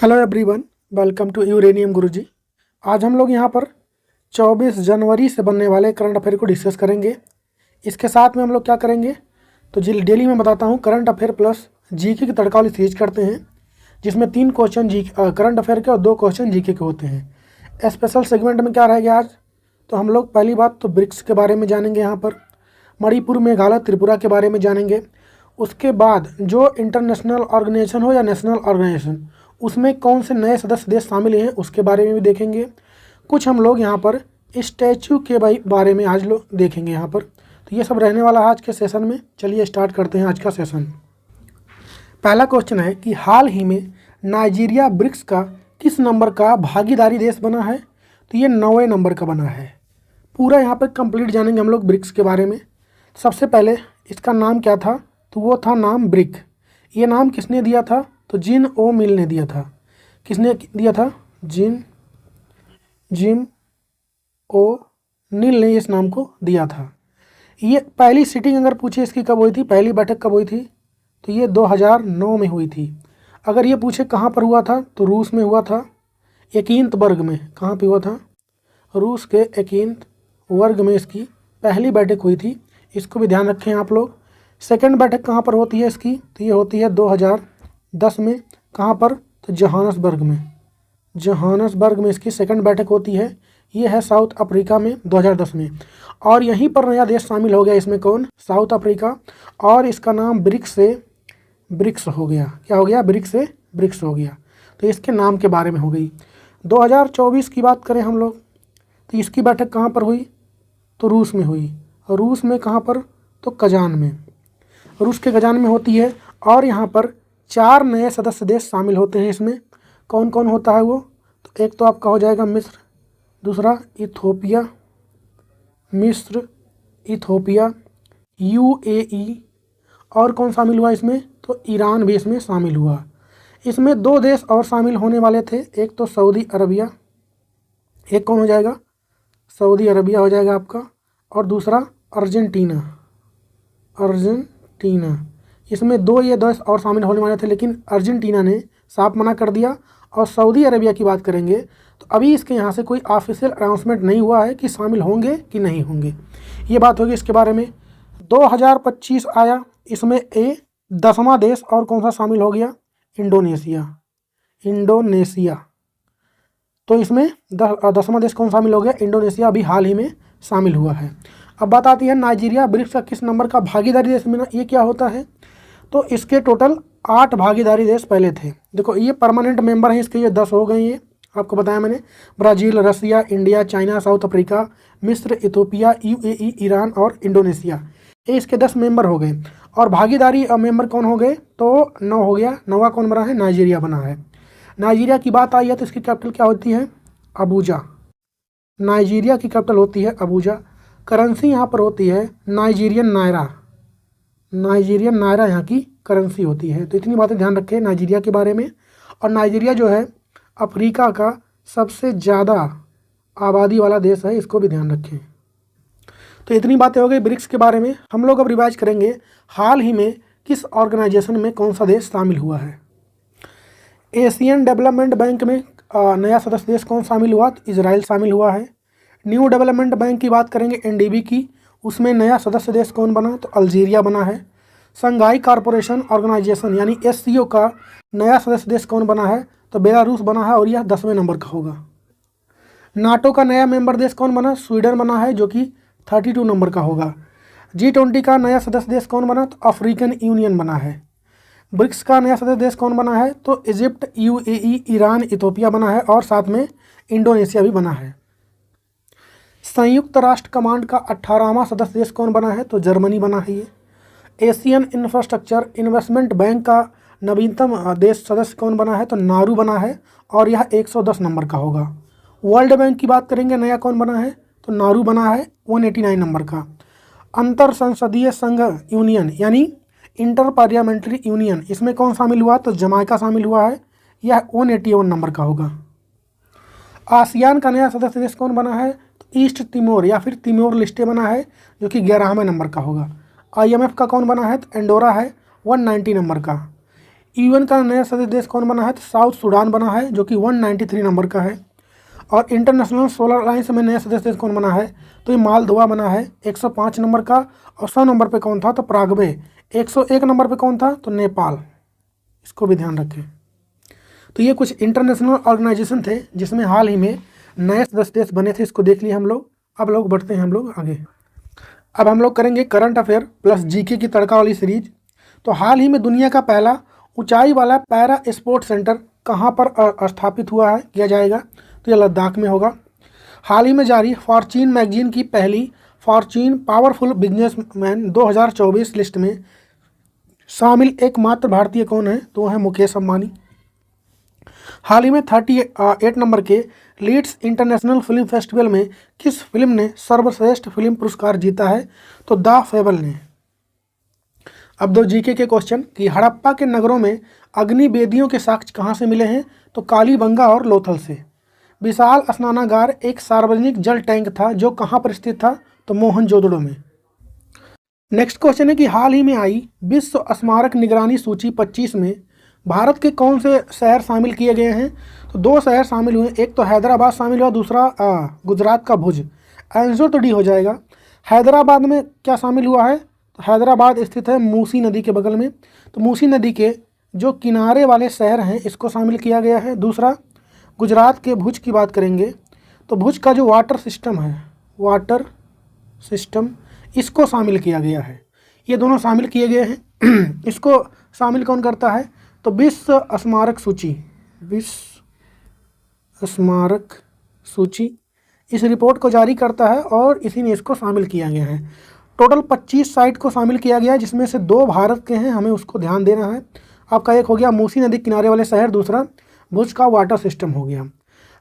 Hello everyone, welcome to uranium Guruji. आज हम लोग यहाँ पर 24 जनवरी से बनने वाले करंट अफेयर को डिस्कस करेंगे। इसके साथ में हम लोग क्या करेंगे तो डेली मैं बताता हूँ करंट अफेयर प्लस जीके की तड़का वाली सीरीज करते हैं, जिसमें 3 क्वेश्चन करंट अफेयर के और 2 क्वेश्चन जीके के होते हैं। स्पेशल सेगमेंट में क्या रहेगा आज, तो हम लोग पहली बात तो ब्रिक्स के बारे में जानेंगे, यहाँ पर मणिपुर, मेघालय, त्रिपुरा के बारे में जानेंगे। उसके बाद जो इंटरनेशनल ऑर्गेनाइजेशन हो या नेशनल ऑर्गेनाइजेशन, उसमें कौन से नए सदस्य देश शामिल हैं उसके बारे में भी देखेंगे। कुछ हम लोग यहाँ पर स्टैचू के बारे में आज लोग देखेंगे यहाँ पर। तो ये सब रहने वाला है आज के सेशन में। चलिए स्टार्ट करते हैं आज का सेशन। पहला क्वेश्चन है कि हाल ही में नाइजीरिया ब्रिक्स का किस नंबर का भागीदारी देश बना है। तो ये 9वें नंबर का बना है। पूरा यहाँ पर कंप्लीट जानेंगे हम लोग ब्रिक्स के बारे में। सबसे पहले इसका नाम क्या था, तो वो था नाम ब्रिक। ये नाम किसने दिया था, तो जिन ओ मिल ने दिया था। किसने दिया था, जिम ओ नील ने इस नाम को दिया था। ये पहली सीटिंग अगर पूछे इसकी कब हुई थी, पहली बैठक कब हुई थी, तो ये 2009 में हुई थी। अगर ये पूछे कहाँ पर हुआ था, तो रूस में हुआ था, एकींतबर्ग में। कहाँ पे हुआ था, रूस के एकींतबर्ग में इसकी पहली बैठक हुई थी। इसको भी ध्यान रखें आप लोग। सेकंड बैठक कहाँ पर होती है इसकी, तो ये होती है 2010 में। कहाँ पर, तो जोहान्सबर्ग में। जोहान्सबर्ग में इसकी सेकंड बैठक होती है। ये है साउथ अफ्रीका में 2010 में। और यहीं पर नया देश शामिल हो गया इसमें, कौन, साउथ अफ्रीका। और इसका नाम ब्रिक्स से ब्रिक्स हो गया। क्या हो गया, ब्रिक्स से ब्रिक्स हो गया। तो इसके नाम के बारे में हो गई। 2024 की बात करें हम लोग, तो इसकी बैठक कहाँ पर हुई, तो रूस में हुई। और रूस में कहाँ पर, तो कजान में। रूस के कजान में होती है। और यहाँ पर 4 नए सदस्य देश शामिल होते हैं इसमें। कौन कौन होता है वो, तो एक तो आपका हो जाएगा मिस्र, दूसरा इथोपिया, मिस्र, इथोपिया, यूएई, और कौन शामिल हुआ इसमें, तो ईरान भी इसमें शामिल हुआ। इसमें 2 देश और शामिल होने वाले थे, एक तो सऊदी अरबिया, एक कौन हो जाएगा, सऊदी अरबिया हो जाएगा आपका, और दूसरा अर्जेंटीना। इसमें 2 ये देश और शामिल होने वाले थे, लेकिन अर्जेंटीना ने साफ मना कर दिया। और सऊदी अरबिया की बात करेंगे तो अभी इसके यहाँ से कोई ऑफिशियल अनाउंसमेंट नहीं हुआ है कि शामिल होंगे कि नहीं होंगे। ये बात होगी इसके बारे में। 2025 आया, इसमें 10वां देश और कौन सा शामिल हो गया, इंडोनेशिया। तो इसमें 10वां देश कौन शामिल हो गया, इंडोनेशिया अभी हाल ही में शामिल हुआ है। अब बात आती है नाइजीरिया ब्रिक्स का किस नंबर का भागीदारी देश में। ये क्या होता है, तो इसके टोटल 8 भागीदारी देश पहले थे। देखो ये परमानेंट मेंबर हैं इसके, ये 10 हो गए। ये आपको बताया मैंने, ब्राज़ील, रसिया, इंडिया, चाइना, साउथ अफ्रीका, मिस्र, इथोपिया, यूएई, ईरान और इंडोनेशिया। ये इसके 10 मेंबर हो गए। और भागीदारी मेंबर कौन हो गए, तो 9 हो गया। 9वां कौन बना है, नाइजीरिया बना है। नाइजीरिया की बात आई है तो इसकी कैपिटल क्या होती है, अबूजा। नाइजीरिया की कैपिटल होती है अबूजा। करेंसी यहाँ पर होती है नाइजीरियन नायरा। नाइजीरियन नायरा यहाँ की करेंसी होती है। तो इतनी बातें ध्यान रखें नाइजीरिया के बारे में। और नाइजीरिया जो है अफ्रीका का सबसे ज़्यादा आबादी वाला देश है, इसको भी ध्यान रखें। तो इतनी बातें हो गई ब्रिक्स के बारे में। हम लोग अब रिवाइज करेंगे हाल ही में किस ऑर्गेनाइजेशन में कौन सा देश शामिल हुआ है। एशियन डेवलपमेंट बैंक में नया सदस्य देश कौन शामिल हुआ, तो इजराइल शामिल हुआ है। न्यू डेवलपमेंट बैंक की बात करेंगे, एनडीबी की, उसमें नया सदस्य देश कौन बना, तो अल्जीरिया बना है। शंघाई कॉरपोरेशन ऑर्गेनाइजेशन यानी एससीओ का नया सदस्य देश कौन बना है, तो बेलारूस बना है, और यह 10वें नंबर का होगा। नाटो का नया मेंबर देश कौन बना, स्वीडन बना है, जो कि 32 नंबर का होगा। G20 का नया सदस्य देश कौन बना, तो अफ्रीकन यूनियन बना है। ब्रिक्स का नया सदस्य देश कौन बना है, तो इजिप्ट, यूएई, ईरान, इथोपिया बना है, और साथ में इंडोनेशिया भी बना है। संयुक्त राष्ट्र कमांड का 18वां सदस्य देश कौन बना है, तो जर्मनी बना है। ये एशियन इंफ्रास्ट्रक्चर इन्वेस्टमेंट बैंक का नवीनतम देश सदस्य कौन बना है, तो नारू बना है, और यह 110 नंबर का होगा। वर्ल्ड बैंक की बात करेंगे, नया कौन बना है, तो नारू बना है, 189 नंबर का। अंतर संसदीय संघ यूनियन यानी इंटर पार्लियामेंट्री यूनियन, इसमें कौन शामिल हुआ, तो जमाइका शामिल हुआ है, यह 181 नंबर का होगा। आसियान का नया सदस्य देश कौन बना है, तो ईस्ट तिमोर या फिर तिमोर लिस्टे बना है, जो कि 11वें नंबर का होगा। IMF का कौन बना है, तो एंडोरा है, 190 नंबर का। यूएन का नया सदस्य देश कौन बना है? तो साउथ सूडान बना है, जो कि 193 नंबर का है। और इंटरनेशनल सोलर अलायंस में नया सदस्य देश कौन बना है? तो ये मालदोवा बना है 105 नंबर का। और 100 नंबर पे कौन था? तो पराग्वे। 101 नंबर पे कौन था? तो नेपाल। इसको भी ध्यान रखें। तो ये कुछ इंटरनेशनल ऑर्गेनाइजेशन थे जिसमें हाल ही में नए सदस्य देश बने थे। इसको देख लिए हम लोग। अब लोग बढ़ते हैं हम लोग आगे। अब हम लोग करेंगे करंट अफेयर प्लस जीके की तड़का वाली सीरीज। तो हाल ही में दुनिया का पहला ऊंचाई वाला पैरा स्पोर्ट सेंटर कहाँ पर स्थापित हुआ है, किया जाएगा? तो यह लद्दाख में होगा। हाल ही में जारी फॉर्च्यून मैगजीन की पहली फॉर्च्यून पावरफुल बिजनेसमैन 2024 लिस्ट में शामिल एकमात्र भारतीय कौन है? तो वो है मुकेश अंबानी। हाल ही में 38 नंबर के लीड्स इंटरनेशनल फिल्म फेस्टिवल में किस फिल्म ने सर्वश्रेष्ठ फिल्म पुरस्कार जीता है? तो द फेबल ने। अब दो जीके के क्वेश्चन कि हड़प्पा के नगरों में अग्नि वेदियों के साक्ष्य कहाँ से मिले हैं? तो कालीबंगा और लोथल से। विशाल स्नानागार एक सार्वजनिक जल टैंक था जो कहाँ पर स्थित था? तो मोहनजोदड़ो में। नेक्स्ट क्वेश्चन है कि हाल ही में आई विश्व स्मारक निगरानी सूची 25 में भारत के कौन से शहर शामिल किए गए हैं? तो दो शहर शामिल हुए, एक तो हैदराबाद शामिल हुआ, दूसरा गुजरात का भुज। आंसर तो डी हो जाएगा। हैदराबाद में क्या शामिल हुआ है? तो हैदराबाद स्थित है मूसी नदी के बगल में, तो मूसी नदी के जो किनारे वाले शहर हैं इसको शामिल किया गया है। दूसरा गुजरात के भुज की बात करेंगे तो भुज का जो वाटर सिस्टम है, वाटर सिस्टम, इसको शामिल किया गया है। ये दोनों शामिल किए गए हैं। इसको शामिल कौन करता है? तो विश्व स्मारक सूची, विश्व स्मारक सूची इस रिपोर्ट को जारी करता है और इसी ने इसको शामिल किया गया है। टोटल 25 साइट को शामिल किया गया है जिसमें से 2 भारत के हैं, हमें उसको ध्यान देना है। आपका एक हो गया मूसी नदी किनारे वाले शहर, दूसरा भुज का वाटर सिस्टम हो गया।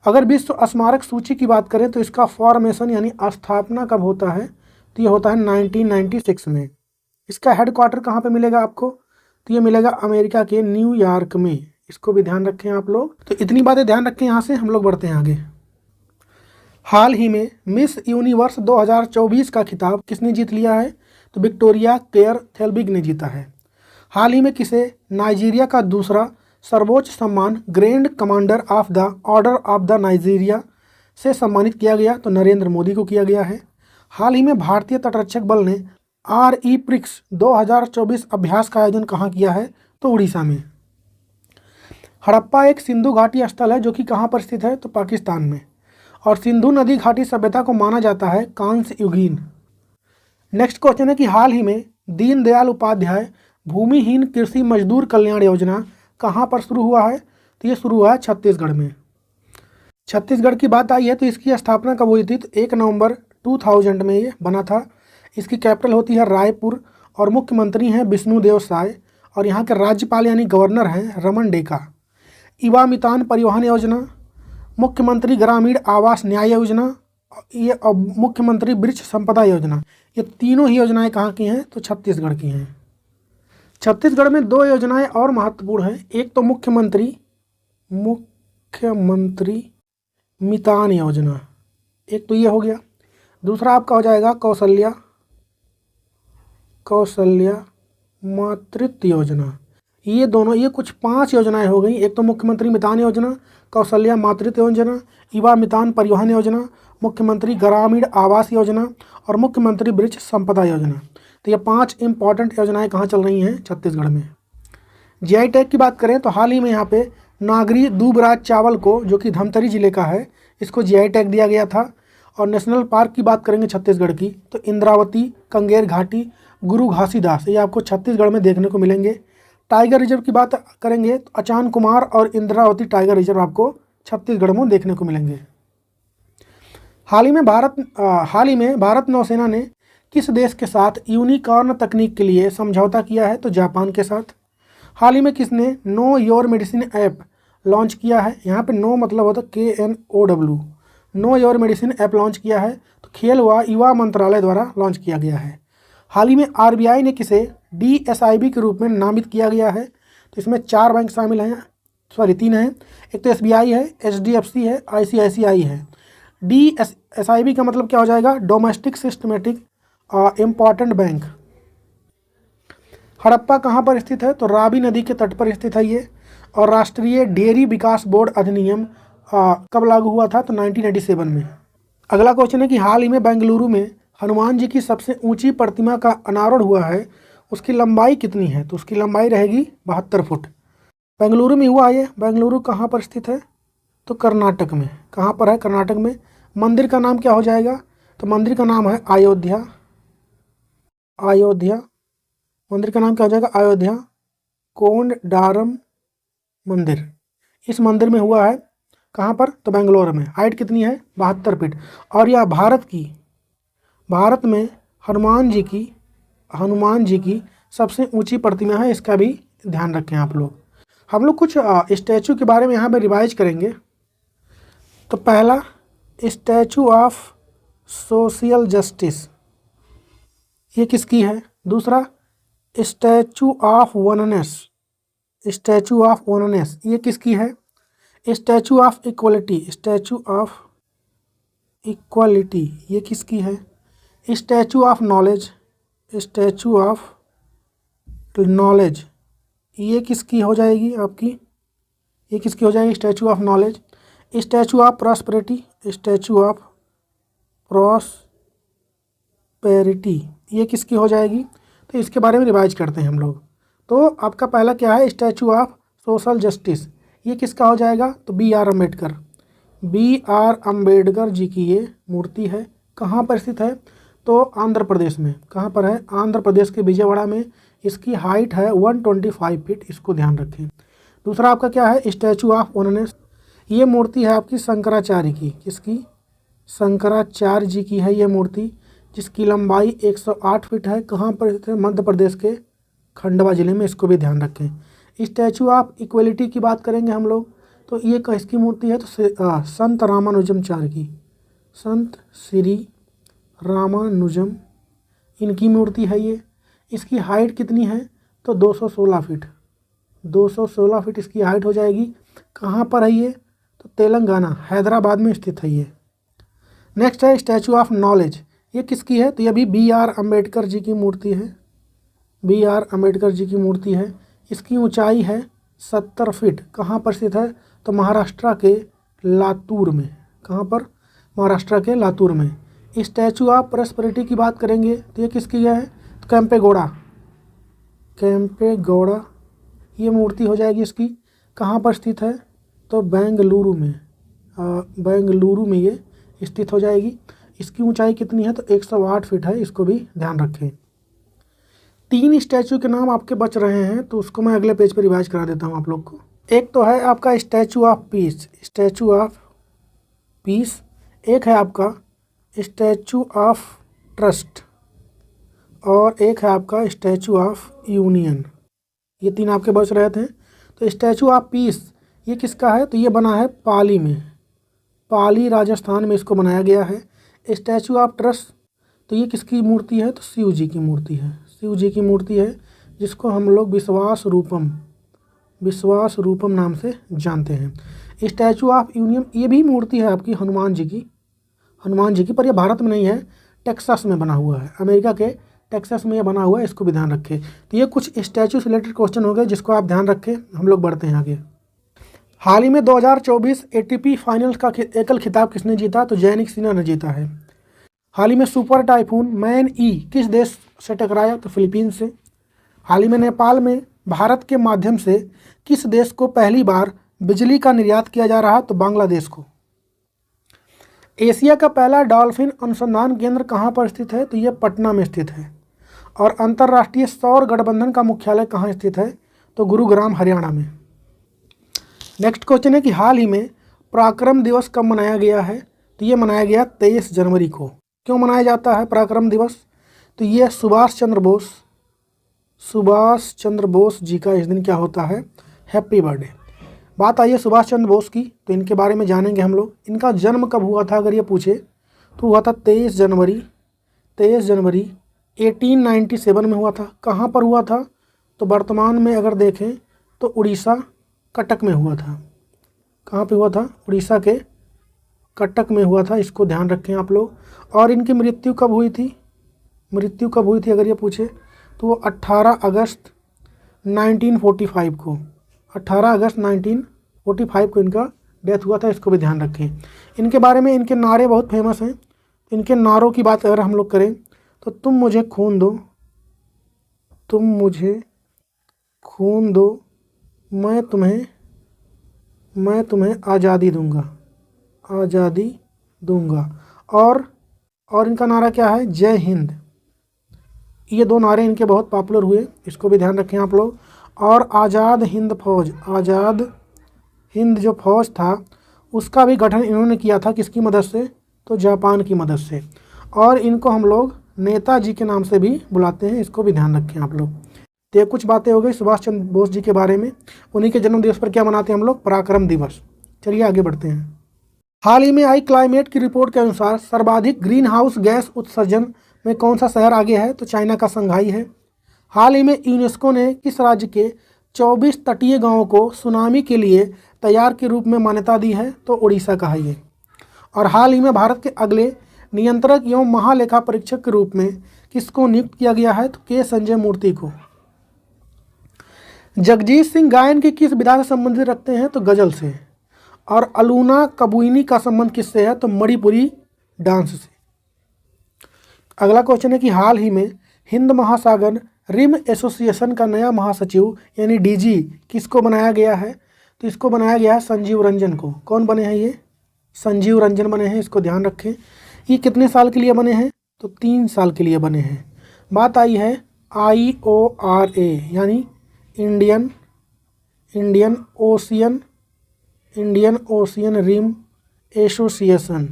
अगर विश्व स्मारक सूची की बात करें तो इसका फॉर्मेशन यानी स्थापना कब होता है? तो ये होता है 1996 में। इसका हेडक्वार्टर कहाँ पे मिलेगा आपको? तो ये मिलेगा अमेरिका के न्यूयॉर्क में। इसको भी ध्यान रखें आप लोग। तो इतनी बातें ध्यान रखें। यहाँ से हम लोग बढ़ते हैं आगे। हाल ही में मिस यूनिवर्स 2024 का खिताब किसने जीत लिया है? तो विक्टोरिया केयर थेल्बिग ने जीता है। हाल ही में किसे नाइजीरिया का दूसरा सर्वोच्च सम्मान grand commander of the order of the Nigeria से सम्मानित किया गया? तो नरेंद्र मोदी को किया गया है। हाल ही में भारतीय तटरक्षक बल ने RE-PRIX 2024 अभ्यास का आयोजन कहाँ किया है? तो उड़ीसा में। हड़प्पा एक सिंधु घाटी स्थल है जो कि कहाँ पर स्थित है? तो पाकिस्तान में। और सिंधु नदी घाटी सभ्यता को माना जाता है कांस्य युगीन। नेक्स्ट क्वेश्चन है कि हाल ही में दीनदयाल उपाध्याय भूमिहीन कृषि मजदूर कल्याण योजना कहाँ पर शुरू हुआ है? तो ये शुरू हुआ है छत्तीसगढ़ में। छत्तीसगढ़ की बात आई है तो इसकी स्थापना कब हुई थी? तो 1 नवंबर 2000 में ये बना था। इसकी कैपिटल होती है रायपुर और मुख्यमंत्री हैं विष्णुदेव साय और यहाँ के राज्यपाल यानी गवर्नर हैं रमन डेका। युवा मितान परिवहन योजना, मुख्यमंत्री ग्रामीण आवास न्याय योजना, ये और मुख्यमंत्री वृक्ष संपदा योजना, ये तीनों ही योजनाएं कहाँ की हैं? तो छत्तीसगढ़ की हैं। छत्तीसगढ़ में 2 योजनाएं और महत्वपूर्ण हैं। एक तो मुख्यमंत्री मितान योजना, एक तो ये हो गया। दूसरा आपका हो जाएगा कौशल्या मातृत्व योजना। ये दोनों, ये कुछ 5 योजनाएं हो गई। एक तो मुख्यमंत्री मितान योजना, कौशल्या मातृत्व योजना, युवा मितान परिवहन योजना, मुख्यमंत्री ग्रामीण आवास योजना और मुख्यमंत्री वृक्ष संपदा योजना। तो ये 5 इंपॉर्टेंट योजनाएं कहाँ चल रही हैं? छत्तीसगढ़ में। जीआई टैग की बात करें तो हाल ही में यहाँ पे नागरी दूबराज चावल को, जो कि धमतरी जिले का है, इसको जीआई टैग दिया गया था। और नेशनल पार्क की बात करेंगे छत्तीसगढ़ की तो इंद्रावती, कंगेर घाटी, गुरु घासीदास, ये आपको छत्तीसगढ़ में देखने को मिलेंगे। टाइगर रिजर्व की बात करेंगे तो अचान कुमार और इंद्रावती टाइगर रिजर्व आपको छत्तीसगढ़ में देखने को मिलेंगे। हाल ही में भारत नौसेना ने किस देश के साथ यूनिकॉर्न तकनीक के लिए समझौता किया है? तो जापान के साथ। हाल ही में किसने know your medicine app launch किया है? यहाँ पे नो मतलब होता है KNOW, know your medicine app launch किया है। तो खेल व युवा मंत्रालय द्वारा लॉन्च किया गया है। हाल ही में RBI ने किसे DSIB के रूप में नामित किया गया है? तो इसमें 4 बैंक शामिल हैं, 3 हैं। एक तो SBI है, HDFC है, ICICI है। DSIB का मतलब क्या हो जाएगा? Domestic systematic important bank. Harappa कहाँ पर स्थित है? तो रावी नदी के तट पर स्थित है ये। और राष्ट्रीय डेयरी विकास बोर्ड अधिनियम कब लागू हुआ था? तो 1987 में। अगला क्वेश्चन है कि हाल ही में बेंगलुरु में हनुमान जी की सबसे ऊंची प्रतिमा का अनावरण हुआ है, उसकी लंबाई कितनी है? तो उसकी लंबाई रहेगी 72 फुट। बेंगलुरु में हुआ ये। बेंगलुरु कहाँ पर स्थित है? तो कर्नाटक में। कहाँ पर है? कर्नाटक में। मंदिर का नाम क्या हो जाएगा? तो मंदिर का नाम है अयोध्या। अयोध्या मंदिर का नाम क्या हो जाएगा? अयोध्या कोंडारम मंदिर। इस मंदिर में हुआ है। कहाँ पर? तो बेंगलोर में। हाइट कितनी है? 72 फीट। और यह भारत में हनुमान जी की सबसे ऊंची प्रतिमा है, इसका भी ध्यान रखें आप लोग। हम लोग कुछ स्टैचू के बारे में यहाँ पे रिवाइज करेंगे। तो पहला, स्टैचू ऑफ सोशल जस्टिस, ये किसकी है? दूसरा, statue of oneness, statue of oneness ये किसकी है? Statue of equality, statue of equality ये किसकी है? Statue of knowledge, statue of knowledge ये किसकी हो जाएगी आपकी? ये किसकी हो जाएगी? Statue of knowledge. Statue of prosperity, statue of prosperity ये किसकी हो जाएगी? तो इसके बारे में रिवाइज करते हैं हम लोग। तो आपका पहला क्या है? स्टैचू ऑफ सोशल जस्टिस, ये किसका हो जाएगा? तो B.R. अम्बेडकर। B.R. अम्बेडकर जी की ये मूर्ति है। कहाँ पर स्थित है? तो आंध्र प्रदेश में। कहाँ पर है? आंध्र प्रदेश के विजयवाड़ा में। इसकी हाइट है 125 फीट, इसको ध्यान रखें। दूसरा आपका क्या है? स्टैचू ऑफ वननेस, ये मूर्ति है आपकी शंकराचार्य की। किसकी? शंकराचार्य जी की है ये मूर्ति, जिसकी लंबाई 108 फीट है। कहाँ पर स्थित है? मध्य प्रदेश के खंडवा जिले में, इसको भी ध्यान रखें। स्टैचू ऑफ इक्वलिटी की बात करेंगे हम लोग, तो ये किसकी मूर्ति है? तो संत रामानुजमचार्य की, संत श्री रामानुजम इनकी मूर्ति है ये। इसकी हाइट कितनी है? तो 216 फीट, 216 फीट इसकी हाइट हो जाएगी। कहाँ पर है ये? तो तेलंगाना, हैदराबाद में स्थित है ये। नेक्स्ट है स्टैचू ऑफ नॉलेज, ये किसकी है? तो ये भी B.R. अम्बेडकर जी की मूर्ति है। B.R. अम्बेडकर जी की मूर्ति है। इसकी ऊंचाई है 70 फीट। कहाँ पर स्थित है? तो महाराष्ट्र के लातूर में। कहाँ पर? महाराष्ट्र के लातूर में। स्टैचू ऑफ प्रॉस्पेरिटी की बात करेंगे तो ये किसकी है? तो कैंपेगौड़ा ये मूर्ति हो जाएगी इसकी। कहाँ पर स्थित है? तो बेंगलुरु में। बेंगलुरु में ये स्थित हो जाएगी। इसकी ऊंचाई कितनी है? तो 108 फीट है, इसको भी ध्यान रखें। 3 स्टैचू के नाम आपके बच रहे हैं, तो उसको मैं अगले पेज पर रिवाइज करा देता हूँ आप लोग को। एक तो है आपका statue of peace, statue of peace. एक है आपका स्टैचू ऑफ ट्रस्ट, और एक है आपका स्टैचू ऑफ यूनियन। ये 3 आपके बच रहे थे। तो स्टैचू ऑफ पीस ये किसका है? तो ये बना है पाली में, पाली राजस्थान में इसको बनाया गया है। स्टैचू ऑफ ट्रस्ट तो ये किसकी मूर्ति है? तो शिव जी की मूर्ति है। शिव जी की मूर्ति है, जिसको हम लोग विश्वास रूपम नाम से जानते हैं। स्टैचू ऑफ यूनियन ये भी मूर्ति है आपकी हनुमान जी की, पर यह भारत में नहीं है, टेक्सास में बना हुआ है। अमेरिका के टेक्सास में यह बना हुआ है, इसको भी ध्यान रखें। तो ये कुछ स्टैचू से रिलेटेड क्वेश्चन हो गए, जिसको आप ध्यान रखें। हम लोग बढ़ते हैं आगे। हाल ही में 2024 ATP फाइनल्स का एकल खिताब किसने जीता? तो जैनिक सिन्हा ने जीता है। हाल ही में सुपर टाइफून मैन-ई किस देश से टकराया? तो फिलीपींस से। हाल ही में नेपाल में भारत के माध्यम से किस देश को पहली बार बिजली का निर्यात किया जा रहा? तो बांग्लादेश को। एशिया का पहला डॉल्फिन अनुसंधान केंद्र कहाँ पर स्थित है? तो यह पटना में स्थित है। और अंतर्राष्ट्रीय सौर गठबंधन का मुख्यालय कहाँ स्थित है? तो गुरुग्राम, हरियाणा में। नेक्स्ट क्वेश्चन है कि हाल ही में पराक्रम दिवस कब मनाया गया है? तो ये मनाया गया 23 जनवरी को। क्यों मनाया जाता है पराक्रम दिवस? तो ये सुभाष चंद्र बोस जी का इस दिन क्या होता है? Happy birthday. बात आई है सुभाष चंद्र बोस की, तो इनके बारे में जानेंगे हम लोग। इनका जन्म कब हुआ था अगर ये पूछे, तो हुआ था 23 जनवरी 1897 में हुआ था। कहाँ पर हुआ था? तो वर्तमान में अगर देखें तो उड़ीसा, कटक में हुआ था। कहाँ पे हुआ था? उड़ीसा के कटक में हुआ था, इसको ध्यान रखें आप लोग। और इनकी मृत्यु कब हुई थी? अगर ये पूछे तो वो 18 अगस्त 1945 को 18 अगस्त 1945 को इनका डेथ हुआ था। इसको भी ध्यान रखें। इनके बारे में इनके नारे बहुत फेमस हैं। इनके नारों की बात अगर हम लोग करें तो तुम मुझे खून दो, तुम मुझे खून दो, मैं तुम्हें आज़ादी दूंगा, आज़ादी दूंगा। और इनका नारा क्या है? जय हिंद। ये दो नारे इनके बहुत पॉपुलर हुए, इसको भी ध्यान रखें आप लोग। और आज़ाद हिंद फौज, आज़ाद हिंद जो फौज था उसका भी गठन इन्होंने किया था। किसकी मदद से? तो जापान की मदद से। और इनको हम लोग नेताजी के नाम से भी बुलाते हैं, इसको भी ध्यान रखें आप लोग। तो ये कुछ बातें हो गई सुभाष चंद्र बोस जी के बारे में। उन्हीं के जन्म दिवस पर क्या मनाते हैं हम लोग? पराक्रम दिवस। चलिए आगे बढ़ते हैं। हाल ही में आई क्लाइमेट की रिपोर्ट के अनुसार सर्वाधिक ग्रीन हाउस गैस उत्सर्जन में कौन सा शहर आगे है? तो चाइना का संघाई है। हाल ही में यूनेस्को ने किस राज्य के 24 तटीय गांवों को सुनामी के लिए तैयार के रूप में मान्यता दी है? तो उड़ीसा का है ये। और हाल ही में भारत के अगले नियंत्रक एवं महालेखा परीक्षक के रूप में किसको नियुक्त किया गया है? तो के संजय मूर्ति को। जगजीत सिंह गायन की किस विधा से संबंधित रखते हैं? तो गजल से। और अलूना कबुइनी का संबंध किससे है? तो मणिपुरी डांस से। अगला क्वेश्चन है कि हाल ही में हिंद महासागर रिम एसोसिएशन का नया महासचिव यानी डीजी किसको बनाया गया है? तो इसको बनाया गया है संजीव रंजन को। कौन बने हैं ये? संजीव रंजन बने हैं, इसको ध्यान रखें। ये कितने साल के लिए बने हैं? तो 3 साल के लिए बने हैं। बात आई है IORA यानी इंडियन ओशियन रिम एसोसिएशन।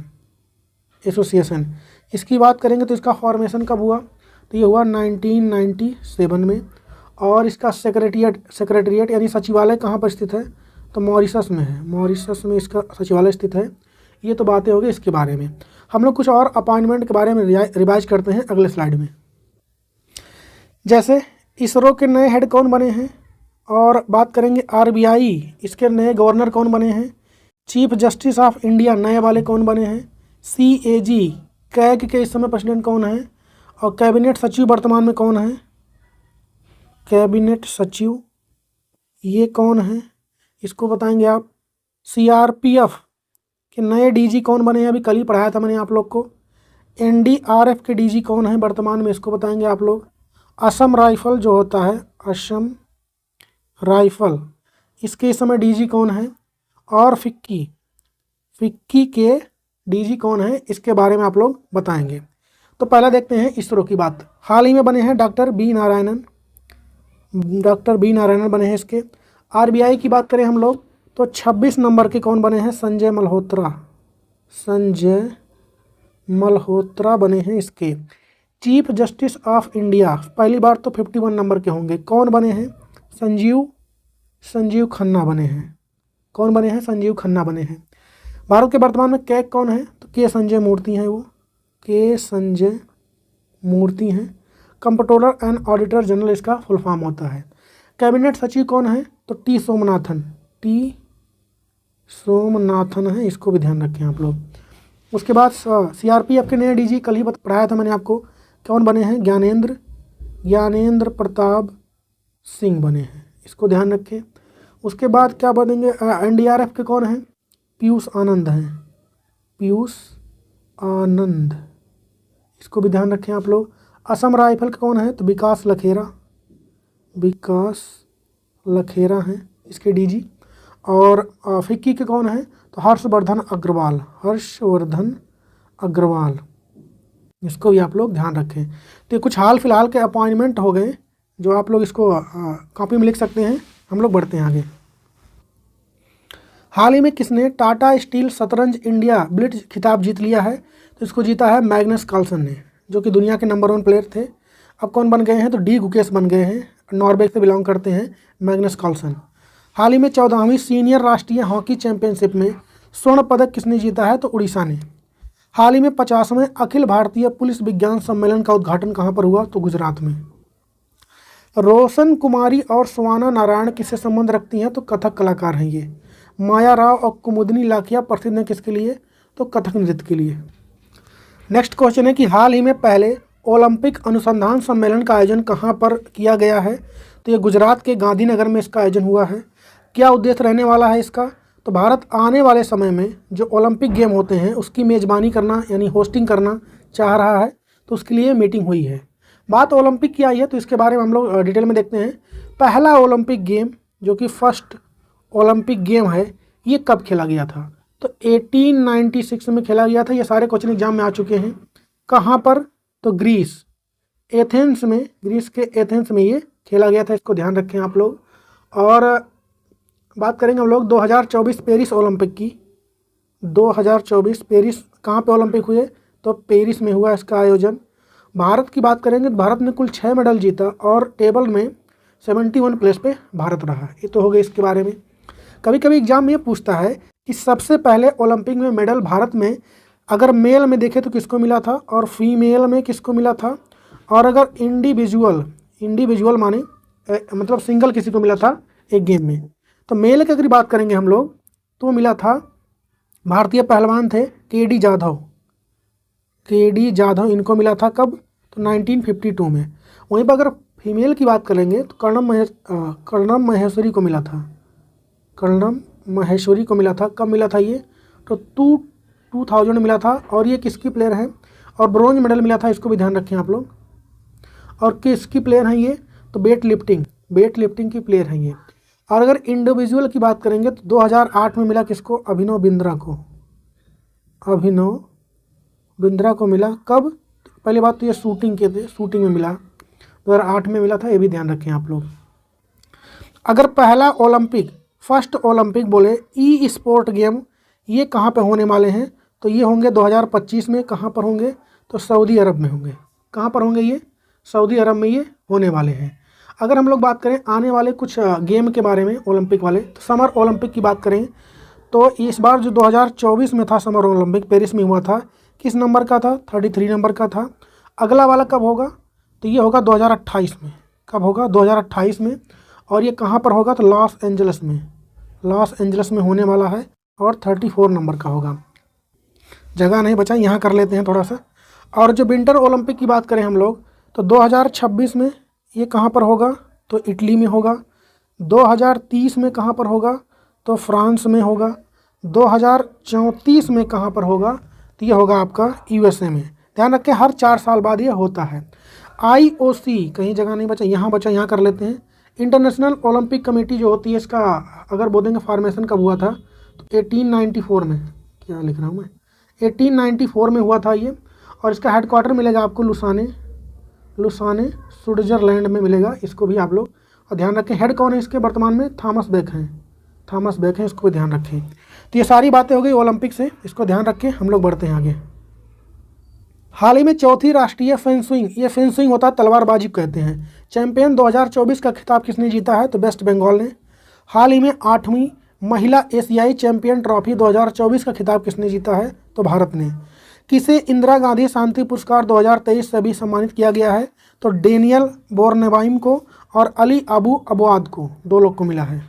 इसकी बात करेंगे तो इसका फॉर्मेशन कब हुआ? तो ये हुआ 1997 में। और इसका सेक्रेटरिएट यानी सचिवालय कहाँ पर स्थित है? तो मॉरिशस में है। मॉरिशस में इसका सचिवालय स्थित है। ये तो बातें हो गई इसके बारे में। हम लोग कुछ और अपॉइंटमेंट के बारे में रिवाइज करते हैं अगले स्लाइड में। जैसे इसरो के नए हेड कौन बने हैं? और बात करेंगे RBI, इसके नए गवर्नर कौन बने हैं? चीफ जस्टिस ऑफ इंडिया नए वाले कौन बने हैं? CAG कैग के इस समय प्रेसिडेंट कौन है? और कैबिनेट सचिव वर्तमान में कौन है? कैबिनेट सचिव ये कौन है? इसको बताएंगे आप। CRPF के नए DG कौन बने हैं? अभी कल ही पढ़ाया था मैंने आप लोग को। NDRF के DG कौन है वर्तमान में? इसको बताएंगे आप लोग। असम राइफल जो होता है, असम राइफल, इसके इस समय DG कौन है? और फिक्की के DG कौन है? इसके बारे में आप लोग बताएंगे। तो पहला देखते हैं इसरो की बात। हाल ही में बने हैं डॉक्टर बी नारायणन बने हैं इसके। RBI की बात करें हम लोग तो 26 नंबर के कौन बने हैं? संजय मल्होत्रा बने हैं इसके। चीफ जस्टिस ऑफ इंडिया पहली बार तो 51 नंबर के होंगे। कौन बने हैं? संजीव खन्ना बने हैं। कौन बने हैं? संजीव खन्ना बने हैं। भारत के वर्तमान में कैग कौन है? तो के संजय मूर्ति हैं। वो के संजय मूर्ति हैं। कंप्ट्रोलर एंड ऑडिटर जनरल इसका फुल फॉर्म होता है। कैबिनेट सचिव कौन है? तो टी सोमनाथन है, इसको भी ध्यान रखें आप लोग। उसके बाद CRPF के नए DG कल ही पढ़ाया था मैंने आपको। कौन बने हैं? ज्ञानेंद्र प्रताप सिंह बने हैं, इसको ध्यान रखें। उसके बाद क्या बनेंगे? NDRF के कौन हैं? पीयूष आनंद, इसको भी ध्यान रखें आप लोग। असम राइफल के कौन है? तो विकास लखेरा हैं इसके DG। और फिक्की के कौन है? तो हर्षवर्धन अग्रवाल, इसको भी आप लोग ध्यान रखें। तो कुछ हाल फिलहाल के अपॉइंटमेंट हो गए जो आप लोग इसको कॉपी में लिख सकते हैं। हम लोग बढ़ते हैं आगे। हाल ही में किसने टाटा स्टील शतरंज इंडिया ब्लिट्ज खिताब जीत लिया है? तो इसको जीता है मैग्नस कार्लसन ने, जो कि दुनिया के नंबर 1 प्लेयर थे। अब कौन बन गए हैं? तो डी गुकेश बन गए हैं। नॉर्वे से बिलोंग करते हैं मैग्नस कार्लसन। हाल ही में 14वीं सीनियर राष्ट्रीय हॉकी चैंपियनशिप में स्वर्ण पदक किसने जीता है? तो उड़ीसा ने। हाल ही में 50वें अखिल भारतीय पुलिस विज्ञान सम्मेलन का उद्घाटन कहाँ पर हुआ? तो गुजरात में। रोशन कुमारी और सुवाना नारायण किससे संबंध रखती हैं? तो कथक कलाकार हैं ये। माया राव और कुमुदनी लाखिया प्रसिद्ध हैं किसके लिए? तो कथक नृत्य के लिए। नेक्स्ट क्वेश्चन है कि हाल ही में पहले ओलंपिक अनुसंधान सम्मेलन का आयोजन कहाँ पर किया गया है? तो ये गुजरात के गांधीनगर में इसका आयोजन हुआ है। क्या उद्देश्य रहने वाला है इसका? तो भारत आने वाले समय में जो ओलंपिक गेम होते हैं उसकी मेज़बानी करना यानी होस्टिंग करना चाह रहा है, तो उसके लिए मीटिंग हुई है। बात ओलंपिक की आई है तो इसके बारे में हम लोग डिटेल में देखते हैं। पहला ओलंपिक गेम जो कि फर्स्ट ओलंपिक गेम है, ये कब खेला गया था? तो 1896 में खेला गया था। ये सारे क्वेश्चन एग्जाम में आ चुके हैं। कहाँ पर? तो ग्रीस, एथेंस में, ग्रीस के एथेंस में ये खेला गया था। इसको ध्यान रखें आप लोग। और बात करेंगे हम लोग 2024 पेरिस ओलंपिक की। 2024 पेरिस कहाँ पे ओलंपिक हुए? तो पेरिस में हुआ इसका आयोजन। भारत की बात करेंगे तो भारत ने कुल 6 मेडल जीता और टेबल में 71 प्लेस पे भारत रहा। ये तो हो गया इसके बारे में। कभी कभी एग्जाम में ये पूछता है कि सबसे पहले ओलंपिक में मेडल भारत में अगर मेल में देखें तो किसको मिला था और फीमेल में किसको मिला था, और अगर इंडिविजुअल माने मतलब सिंगल किसी को मिला था एक गेम में। तो मेल की अगर बात करेंगे हम लोग तो मिला था, भारतीय पहलवान थे के डी जाधव, इनको मिला था कब? तो 1952 में। वहीं पर अगर फीमेल की बात करेंगे तो कर्णम महेश्वरी को मिला था। कर्णम महेश्वरी को मिला था। कब मिला था ये? तो 2000 में मिला था। और ये किसकी प्लेयर है? और ब्रॉन्ज मेडल मिला था, इसको भी ध्यान रखें आप लोग। और किसकी प्लेयर हैं ये? तो वेट लिफ्टिंग की प्लेयर हैं ये। और अगर इंडिविजुअल की बात करेंगे तो 2008 में मिला किसको? अभिनव बिंद्रा को मिला। कब? पहली बात तो ये शूटिंग में मिला, 2008 में मिला था। ये भी ध्यान रखें आप लोग। अगर पहला ओलंपिक, फर्स्ट ओलंपिक बोले ई स्पोर्ट गेम, ये कहाँ पे होने वाले हैं? तो ये होंगे 2025 में। कहाँ पर होंगे? तो सऊदी अरब में होंगे। कहाँ पर होंगे ये? सऊदी अरब में ये होने वाले हैं। अगर हम लोग बात करें आने वाले कुछ गेम के बारे में ओलंपिक वाले, तो समर ओलंपिक की बात करें तो इस बार जो 2024 में था समर ओलंपिक, पेरिस में हुआ था, किस नंबर का था? 33 नंबर का था। अगला वाला कब होगा? तो ये होगा 2028 में। कब होगा? 2028 में। और ये कहाँ पर होगा? तो लॉस एंजल्स में होने वाला है और 34 नंबर का होगा। जगह नहीं बचा, यहाँ कर लेते हैं थोड़ा सा। और जो विंटर ओलंपिक की बात करें हम लोग तो 2026 में ये कहाँ पर होगा? तो इटली में होगा। 2030 में कहाँ पर होगा? तो फ्रांस में होगा। 2034 में कहाँ पर होगा? तो ये होगा आपका यूएसए में। ध्यान रखें हर 4 साल बाद ये होता है। IOC, कहीं जगह नहीं बचा, यहाँ बचा, यहाँ कर लेते हैं। इंटरनेशनल ओलंपिक कमेटी जो होती है, इसका अगर बोलेंगे फॉर्मेशन कब हुआ था तो 1894 में। क्या लिख रहा हूँ मैं? 1894 में हुआ था ये। और इसका हेडक्वार्टर मिलेगा आपको लुसाने स्विट्जरलैंड में मिलेगा। इसको भी आप लोग और ध्यान रखें। हेड कौन है इसके वर्तमान में? थॉमस बेक हैं, इसको भी ध्यान रखें। तो ये सारी बातें हो गई ओलंपिक से, इसको ध्यान रखें। हम लोग बढ़ते हैं आगे। हाल ही में चौथी राष्ट्रीय फेंसिंग, ये फेंसिंग होता है तलवारबाजी कहते हैं, चैंपियन 2024 का खिताब किसने जीता है? तो वेस्ट बंगाल ने। हाल ही में 8वीं महिला एशियाई चैंपियन ट्रॉफी 2024 का खिताब किसने जीता है? तो भारत ने। किसे इंदिरा गांधी शांति पुरस्कार 2023 से भी सम्मानित किया गया है? तो डेनियल बोर्नेबाइम को और अली अबू अबवाद को, 2 लोग को मिला है।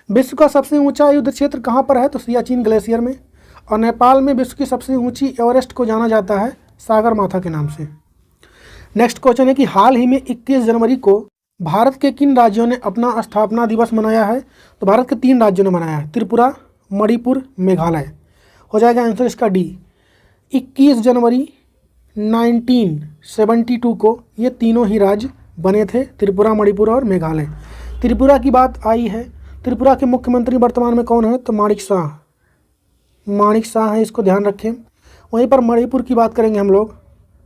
विश्व का सबसे ऊंचा युद्ध क्षेत्र कहाँ पर है? तो सियाचिन ग्लेशियर में। और नेपाल में विश्व की सबसे ऊंची एवरेस्ट को जाना जाता है सागर माथा के नाम से। नेक्स्ट क्वेश्चन है कि हाल ही में 21 जनवरी को भारत के किन राज्यों ने अपना स्थापना दिवस मनाया है? तो भारत के 3 राज्यों ने मनाया है, त्रिपुरा, मणिपुर, मेघालय। हो जाएगा आंसर इसका डी। 21 जनवरी 1972 को ये तीनों ही राज्य बने थे, त्रिपुरा, मणिपुर और मेघालय। त्रिपुरा की बात आई है। त्रिपुरा के मुख्यमंत्री वर्तमान में कौन है? तो माणिक शाह है, इसको ध्यान रखें। वहीं पर मणिपुर की बात करेंगे हम लोग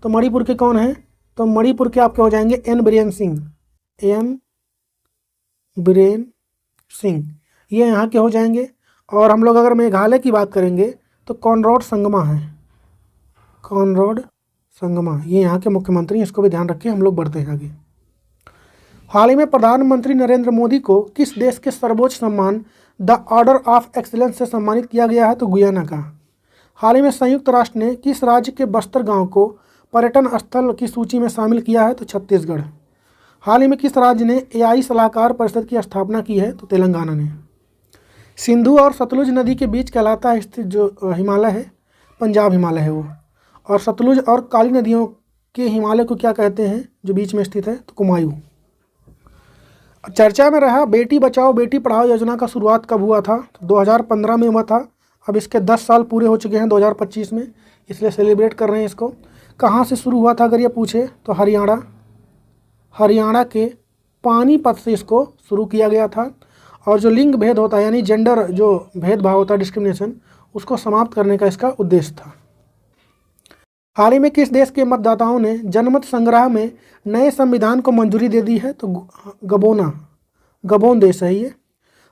तो मणिपुर के कौन हैं? तो मणिपुर के आपके हो जाएंगे एन बीरेन सिंह, ये यहाँ के हो जाएंगे। और हम लोग अगर मेघालय की बात करेंगे तो कॉनरॉड संगमा, ये यहाँ के मुख्यमंत्री हैं, इसको भी ध्यान रखें। हम लोग बढ़ते हैं आगे। हाल ही में प्रधानमंत्री नरेंद्र मोदी को किस देश के सर्वोच्च सम्मान द ऑर्डर ऑफ एक्सीलेंस से सम्मानित किया गया है? तो गुयाना का। हाल ही में संयुक्त राष्ट्र ने किस राज्य के बस्तर गांव को पर्यटन स्थल की सूची में शामिल किया है? तो छत्तीसगढ़। हाल ही में किस राज्य ने AI सलाहकार परिषद की स्थापना की है? तो तेलंगाना ने। सिंधु और सतलुज नदी के बीच कहलाता है स्थित जो हिमालय है, पंजाब हिमालय है वो। और सतलुज और काली नदियों के हिमालय को क्या कहते हैं जो बीच में स्थित है? तो कुमायूं। चर्चा में रहा बेटी बचाओ बेटी पढ़ाओ योजना का शुरुआत कब हुआ था? तो 2015 में हुआ था। अब इसके 10 साल पूरे हो चुके हैं 2025 में, इसलिए सेलिब्रेट कर रहे हैं इसको। कहाँ से शुरू हुआ था अगर ये पूछे तो हरियाणा के पानीपत से इसको शुरू किया गया था। और जो लिंग भेद होता है यानी जेंडर जो भेदभाव होता है डिस्क्रिमिनेशन, उसको समाप्त करने का इसका उद्देश्य था। हाल ही में किस देश के मतदाताओं ने जनमत संग्रह में नए संविधान को मंजूरी दे दी है? तो गबोन देश है ये।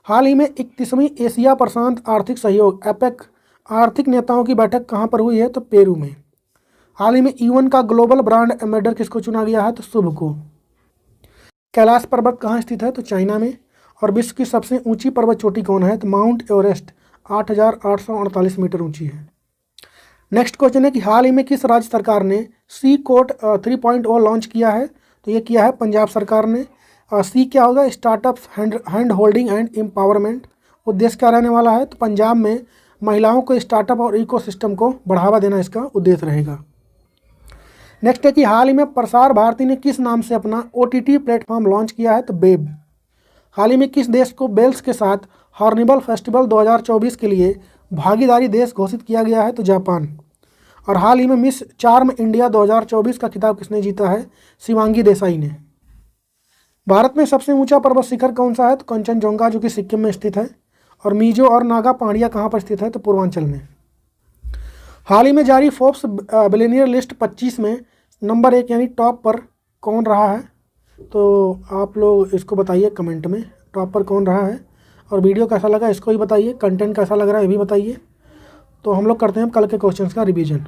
हाल ही में 31वीं एशिया प्रशांत आर्थिक सहयोग एपेक आर्थिक नेताओं की बैठक कहाँ पर हुई है? तो पेरू में। हाल ही में यूएन का ग्लोबल ब्रांड एम्बेसडर किसको चुना गया है? तो शुभ को। कैलाश पर्वत कहाँ स्थित है? तो चाइना में। और विश्व की सबसे ऊंची पर्वत चोटी कौन है? तो माउंट एवरेस्ट 8,848 मीटर ऊंची है। नेक्स्ट क्वेश्चन है कि हाल ही में किस राज्य सरकार ने सी कोट 3.0 लॉन्च किया है? तो ये किया है पंजाब सरकार ने। सी क्या होगा? Startups, hand holding and empowerment. उद्देश्य क्या रहने वाला है? तो पंजाब में महिलाओं को स्टार्टअप और इकोसिस्टम को बढ़ावा देना इसका उद्देश्य रहेगा। नेक्स्ट है कि हाल ही में प्रसार भारती ने किस नाम से अपना OTT प्लेटफॉर्म लॉन्च किया है? तो वेब। हाल ही में किस देश को बेल्स के साथ हॉर्निबल फेस्टिवल 2024 के लिए भागीदारी देश घोषित किया गया है? तो जापान। और हाल ही में मिस चार्म इंडिया 2024 का खिताब किसने जीता है? शिवांगी देसाई ने। भारत में सबसे ऊंचा पर्वत शिखर कौन सा है? तो कंचनजंगा, जो कि सिक्किम में स्थित है। और मिजो और नागा पहाड़ियाँ कहाँ पर स्थित है? तो पूर्वांचल में। हाल ही में जारी फोर्ब्स बिलियनियर लिस्ट 25 में नंबर 1 यानी टॉप पर कौन रहा है? तो आप लोग इसको बताइए कमेंट में, टॉप पर कौन रहा है। और वीडियो कैसा लगा इसको भी बताइए, कंटेंट कैसा लग रहा है ये भी बताइए। तो हम लोग करते हैं कल के क्वेश्चंस का रिवीजन।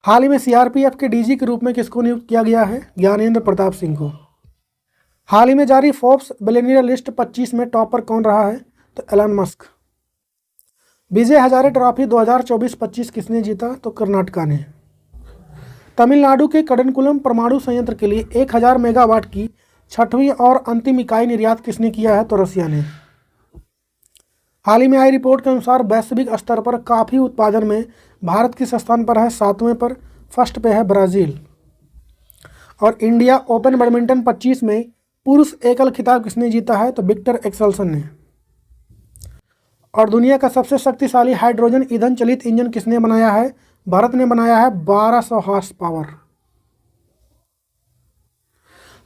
हाल ही में CRPF के DG के रूप में किसको नियुक्त किया गया है? ज्ञानेंद्र प्रताप सिंह को। हाल ही में जारी फोर्ब्स बिलियनियर लिस्ट 25 में टॉप पर कौन रहा है? तो Elon Musk. Vijay Hazare trophy 2024-25 किसने जीता? तो कर्नाटका ने। तमिलनाडु के कड़नकुलम परमाणु संयंत्र के लिए 1000 मेगावाट की 6वीं और अंतिम इकाई निर्यात किसने किया है? तो रसिया ने। हाल ही में आई रिपोर्ट के अनुसार वैश्विक स्तर पर कॉफी उत्पादन में भारत किस स्थान पर है? 7वें पर। फर्स्ट पे है ब्राज़ील। और इंडिया ओपन बैडमिंटन 25 में पुरुष एकल खिताब किसने जीता है? तो विक्टर एक्सेल्सन ने। और दुनिया का सबसे शक्तिशाली हाइड्रोजन ईंधन चलित इंजन किसने बनाया है? भारत ने बनाया है 1200 हॉर्स पावर।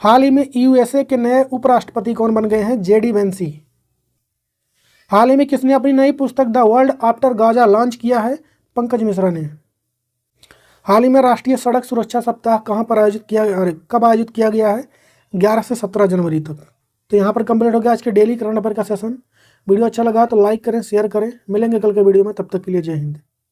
हाल ही में USA के नए उपराष्ट्रपति कौन बन गए हैं? JD वेंसी। हाल ही में किसने अपनी नई पुस्तक the world after Gaza launch किया है? पंकज मिश्रा ने। हाल ही में राष्ट्रीय सड़क सुरक्षा सप्ताह कहाँ पर कब आयोजित किया गया है? 11 से 17 जनवरी तक। तो यहाँ पर कंप्लीट हो गया आज के डेली करंट अफेयर का सेशन। वीडियो अच्छा लगा तो लाइक करें, शेयर करें। मिलेंगे कल के वीडियो में, तब तक के लिए जय हिंद।